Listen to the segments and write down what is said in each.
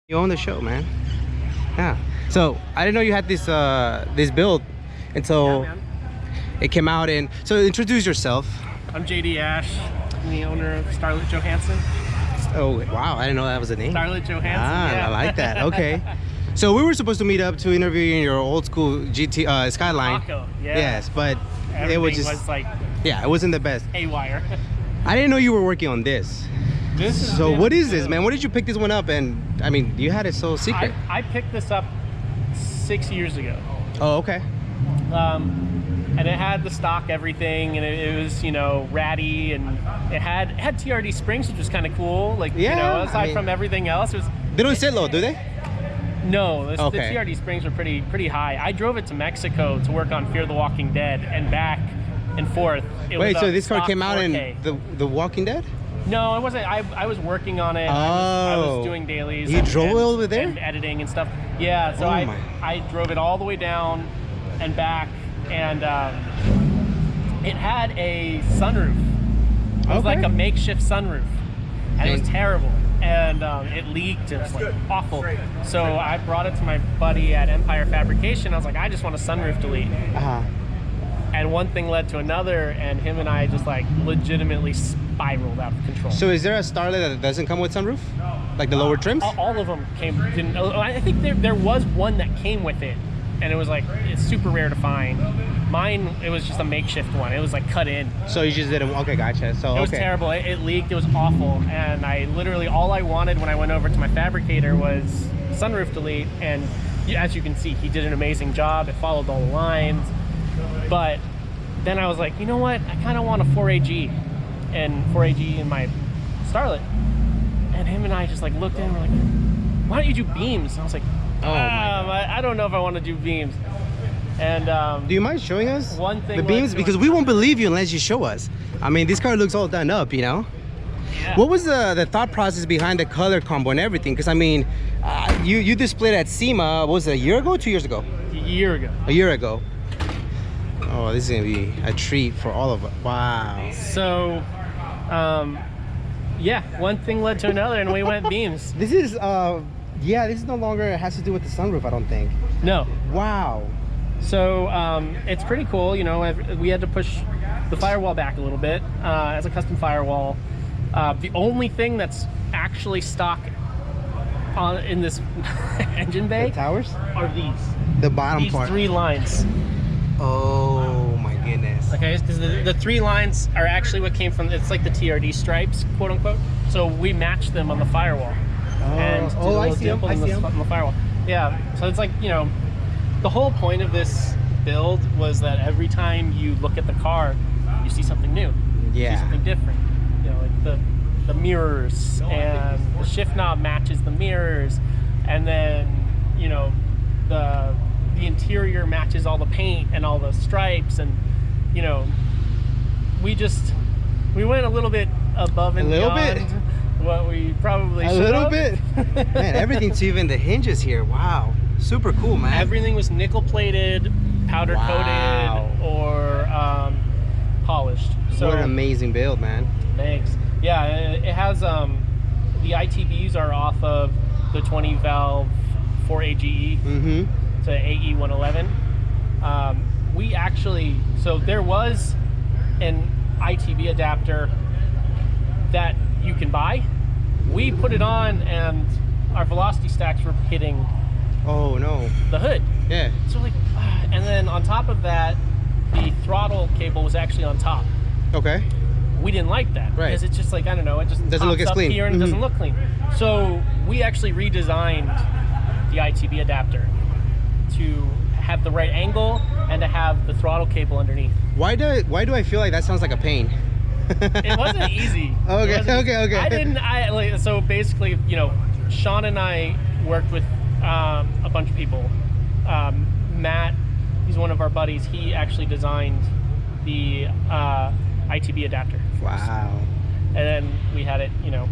You own the show, man. Yeah. So I didn't know you had this this build until it came out. And so introduce yourself. I'm JD Ash. I'm the owner of Starlet Johansson. Oh wow, I didn't know that was a name. Starlet Johansson. Ah, yeah. I like that. Okay. So we were supposed to meet up to interview you in your old school GT Skyline. Taco, yeah. Yes, but everything it was just like yeah, it wasn't the best. haywire. I didn't know you were working on this. So what is this, man? What did you pick this one up? And I mean, you had it so secret. I picked this up 6 years ago. Oh, okay. And it had the stock everything, and it was, you know, ratty, and it had TRD springs, which was kind of cool. Like, yeah, you know, aside from everything else, it was. They don't sit low, do they? No, the Okay. TRD springs were pretty high. I drove it to Mexico to work on Fear the Walking Dead and back and forth. Wait, so this car came out 4K. in the Walking Dead? No, it wasn't. I was working on it. Oh. I was doing dailies. You drove it over there? And editing and stuff. Yeah, so Oh I drove it all the way down and back, and it had a sunroof. It was like a makeshift sunroof, and it was terrible. And it leaked. It was like awful. So I brought it to my buddy at Empire Fabrication. I was like, I just want a sunroof delete. And one thing led to another, and him and I just like legitimately spiraled out of control. So is there a Starlet that doesn't come with sunroof? Like the lower trims? All of them didn't. I think there was one that came with it, and it was like, it's super rare to find. Mine, it was just a makeshift one. It was like cut in. So you just didn't, okay, gotcha. So it was terrible. It leaked. It was awful. And I literally, all I wanted when I went over to my fabricator was sunroof delete. And as you can see, he did an amazing job. It followed all the lines. But then I was like, you know what? I kind of want a 4AG and 4AG in my Starlet. And him and I just like looked at him and were like, why don't you do beams? And I was like, I don't know if I want to do beams. And do you mind showing us one thing the beams? Because we won't believe you unless you show us. I mean, this car looks all done up, you know? Yeah. What was the thought process behind the color combo and everything? Because I mean, you displayed at SEMA, what was it, a year ago or 2 years ago? A year ago. A year ago. Oh, this is gonna be a treat for all of us. Wow. So, yeah, one thing led to another, and we went beams. This is, yeah, this no longer has to do with the sunroof, I don't think. No. Wow. So, it's pretty cool, you know. We had to push the firewall back a little bit as a custom firewall. The only thing that's actually stock in this engine bay, the towers, are these. The bottom these part. 3 lines. Oh my goodness. Okay, because the 3 lines are actually what came from, it's like the TRD stripes, quote unquote. So we matched them on the firewall. And I see them. on the firewall. Yeah, so it's like, you know, the whole point of this build was that every time you look at the car, you see something new. Yeah. You see something different. You know, like the mirrors, and the shift knob matches the mirrors, and then, you know, the interior matches all the paint and all the stripes, and, you know, we went a little bit above and beyond what we probably should have. A little bit. Man, everything's, even the hinges here. Wow. Super cool, man. Everything was nickel plated, powder coated, or polished. So what an amazing build, man. Thanks. Yeah, it has the ITBs are off of the 20 valve 4AGE to AE 111. We actually, so there was an ITB adapter that you can buy. We put it on, and our velocity stacks were hitting the hood. Yeah. So like, and then on top of that, the throttle cable was actually on top. Okay. We didn't like that, right? Because it's just like, I don't know, it just doesn't look as clean here, and it doesn't look clean. So we actually redesigned the ITB adapter to have the right angle and to have the throttle cable underneath. Why do I feel like that sounds like a pain? It wasn't easy. Okay. So basically, you know, Sean and I worked with a bunch of people. Matt, he's one of our buddies. He actually designed the ITB adapter. Wow. And then we had it, you know,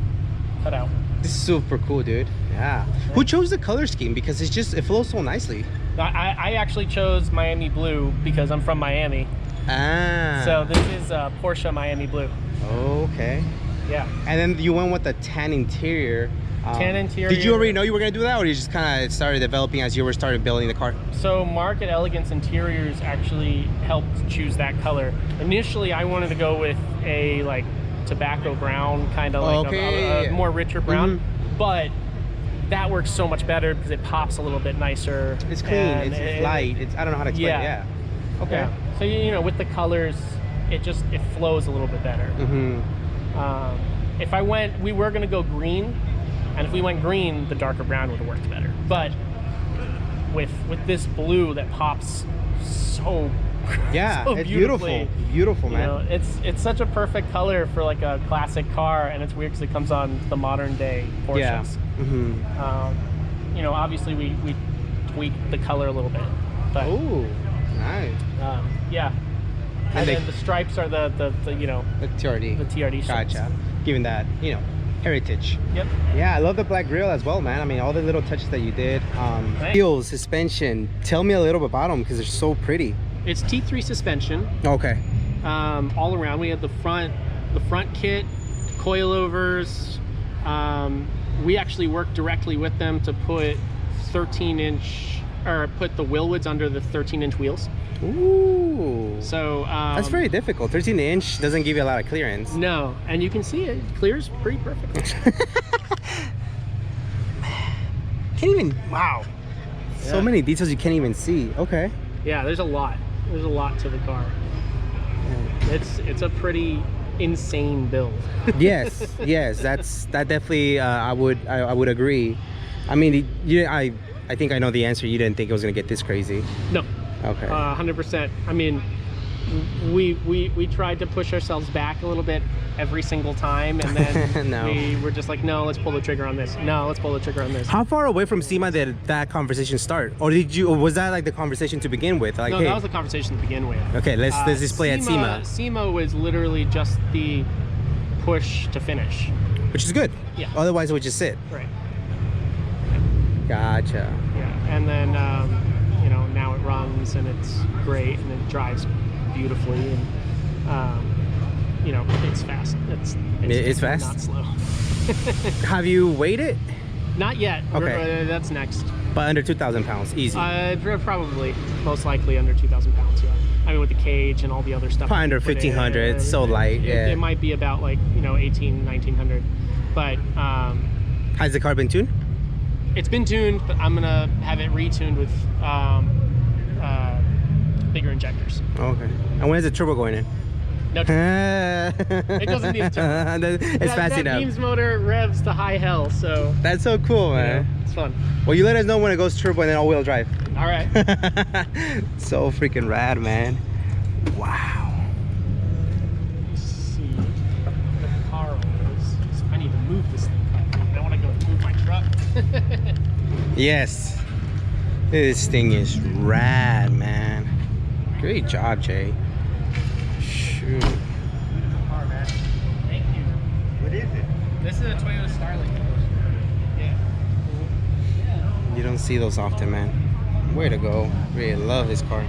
cut out. This is super cool, dude. Yeah. Who chose the color scheme? Because it flows so nicely. I actually chose Miami blue because I'm from Miami. Ah. So this is Porsche Miami blue. Okay. Yeah. And then you went with the tan interior. Tan interior. Did you already know you were gonna do that, or you just kind of started developing as you were started building the car? So Mark at Elegance Interiors actually helped choose that color. Initially, I wanted to go with a like tobacco brown, kind of like a more richer brown, but that works so much better because it pops a little bit nicer. It's clean. It's light. I don't know how to explain it. Yeah. Okay. Yeah. So you know, with the colors, it flows a little bit better. If we were gonna go green, and if we went green, the darker brown would have worked better. But with this blue that pops so so it's beautiful, man. You know, it's such a perfect color for like a classic car, and it's weird because it comes on the modern day Porsches. You know, obviously we tweaked the color a little bit, but nice. Yeah. And then the stripes are the you know, the TRD. The TRD stripes. Gotcha. Giving that, you know, heritage. Yep. Yeah, I love the black grille as well, man. I mean, all the little touches that you did. Wheels, suspension. Tell me a little bit about them because they're so pretty. It's T3 suspension. Okay. All around. We have the front kit, coilovers. We actually worked directly with them to put 13-inch, or put the Willwoods under the 13-inch wheels. Ooh. So that's very difficult. 13-inch doesn't give you a lot of clearance. No, and you can see it clears pretty perfectly. Can't even. Wow. Yeah. So many details you can't even see. Okay. Yeah, there's a lot. There's a lot to the car. It's a pretty insane build. yes, that definitely I would agree. I mean, I think I know the answer. You didn't think it was gonna get this crazy. No. Okay. 100%. I mean, we tried to push ourselves back a little bit every single time, and then we were just like, no, let's pull the trigger on this. No, let's pull the trigger on this. How far away from SEMA did that conversation start, or was that like the conversation to begin with? Like, no, that was the conversation to begin with. Okay, let's display at SEMA. SEMA was literally just the push to finish, which is good. Yeah. Otherwise, it would just sit. Right. Gotcha. Yeah, and then you know, now it runs and it's great and it drives beautifully, and you know, it's fast. It's fast. Not slow. Have you weighed it? Not yet. Okay. That's next. But under 2,000 pounds, easy. Probably, most likely under 2,000 pounds. Yeah. I mean, with the cage and all the other stuff. Probably under 1,500. It's so light. Yeah. It might be about like, you know, 1,900. But has the car been tuned? It's been tuned, but I'm gonna have it retuned with bigger injectors. Okay. And when is the turbo going in? No, it doesn't need a turbo. It's fast enough. That Beams motor revs to high hell, so. That's so cool, man. Yeah, it's fun. Well, you let us know when it goes turbo and then all-wheel drive. All right. So freaking rad, man. Wow. Let's see what the car is. I need to move this thing. I want to go move my truck. Yes. This thing is rad, man. Great job, Jay. Shoot. Thank you. What is it? This is a Toyota Starlet. Yeah. You don't see those often, man. Way to go. Really love this car.